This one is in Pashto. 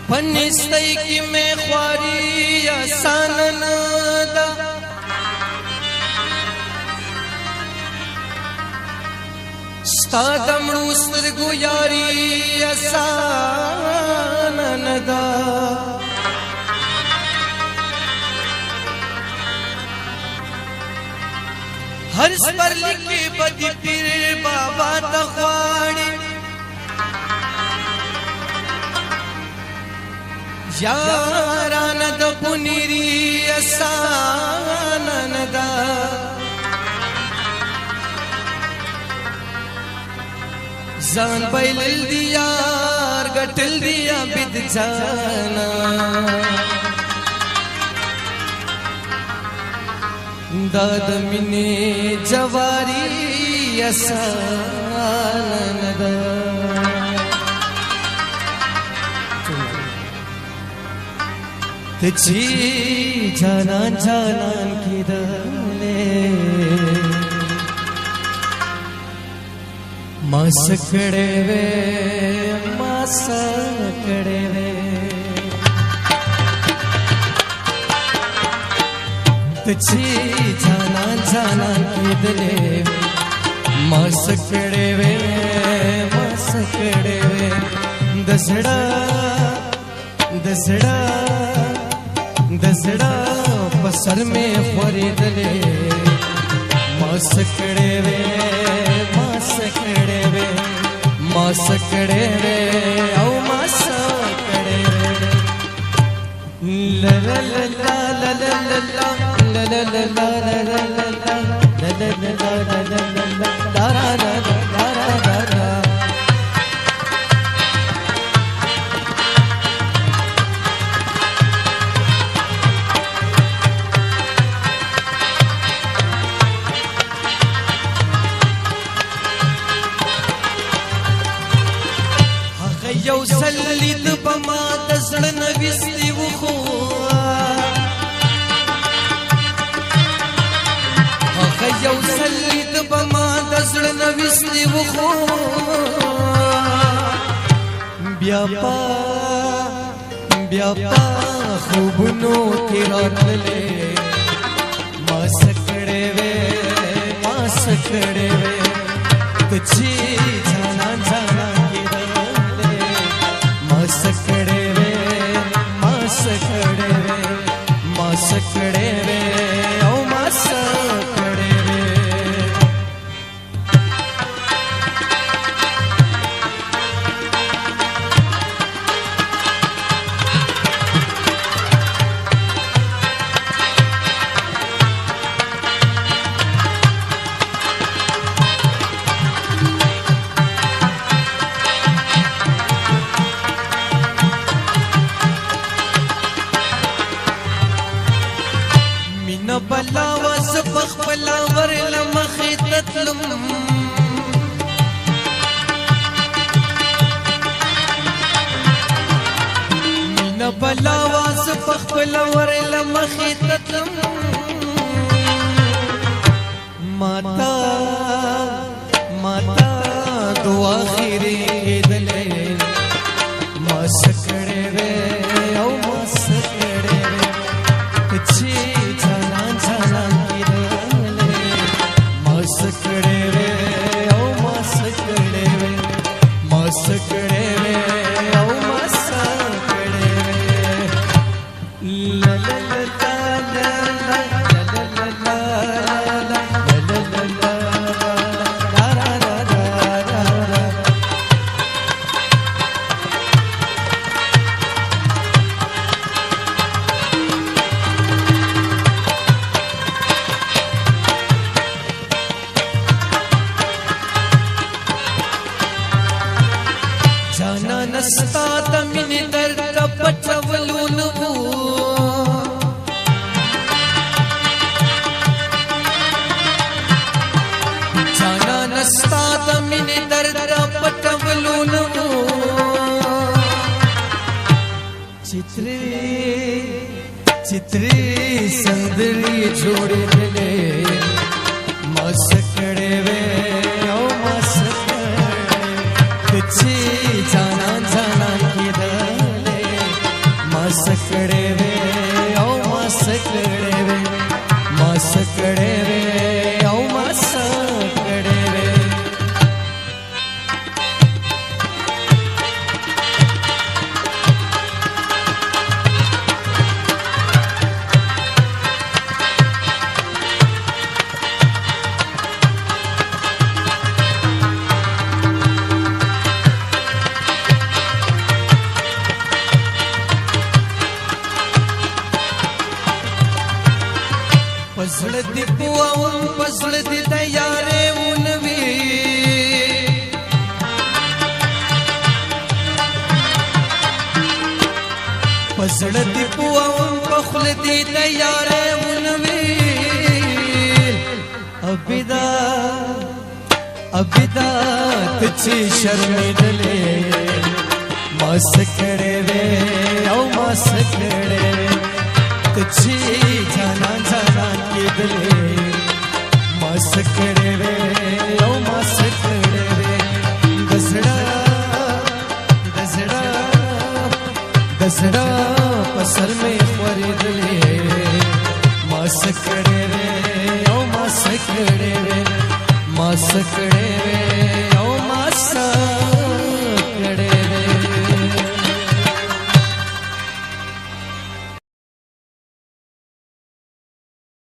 پنستای کی میں خواری آسان ندا ستا دمړو سترګو یاري آسان ندا هر سپر لکی بدی پیر بابا تخواړي یاران د پنيري آسان ندا ځان بایلل دی یار ګټل دی بد جانا داد منی جواری آسان ندا تجھی جانان جانان کی دلے ما سکڑے وے ما سکڑے وے تجھی جانان جانان کی دلے ما سکڑے وے ما سکڑے وے دسڑا دسڑا دسڑا پسر میں خریدلے ما سکڑے وے ما سکڑے وے ما سکڑے وے او ما سکڑے وے لا لا لا لا لا لا لا لا لا لا لا لا لا لا یو سلید بما دزړ نوستي وخو هغه یو سلید بما دزړ نوستي وخو بیا پا خوبونو کې راتللې ما سکړې وې ما سکړې وې تجھی جانان جانان سکڑے وے ما سکڑے وے ما سکڑے وے او ما سکڑے وے بلا وسبخ بلا ورل مخیتتلم من بلا وسبخ بلا ورل مخیتتلم ماتا ماتا دعا خیری دلے ما سکڑے وے او ما سکڑے وے تجھی سکڑے وے او ما سکڑے وے ما سکڑے وے او ما سکڑے وے لا لا لا لا لا لا لا نستا تمن درد پټولون وو جانا نستا تمن درد پټولون وو چتری سندري جوړې دلې ما سکړې وې او ما سکړې تجھی جانا جانا کی دلے सकड़े वे औ मा सकड़े वे मा सकड़े वे औ मा सकड़े वे पसड़ दी पुआउन पसड़ दी तैयारे उनवी पसड़ दी पुआउन पखल दी तैयारे उनवी अबिदा तुझी शर्मी डले मास खड़े वे औ मास खड़े वे तुझी जाना जाना की दिले मास खड़े वे औ मास खड़े वे दसड़ा दसड़ा दसड़ा पसर में फरीद ले मास खड़े वे औ मास खड़े वे मास खड़े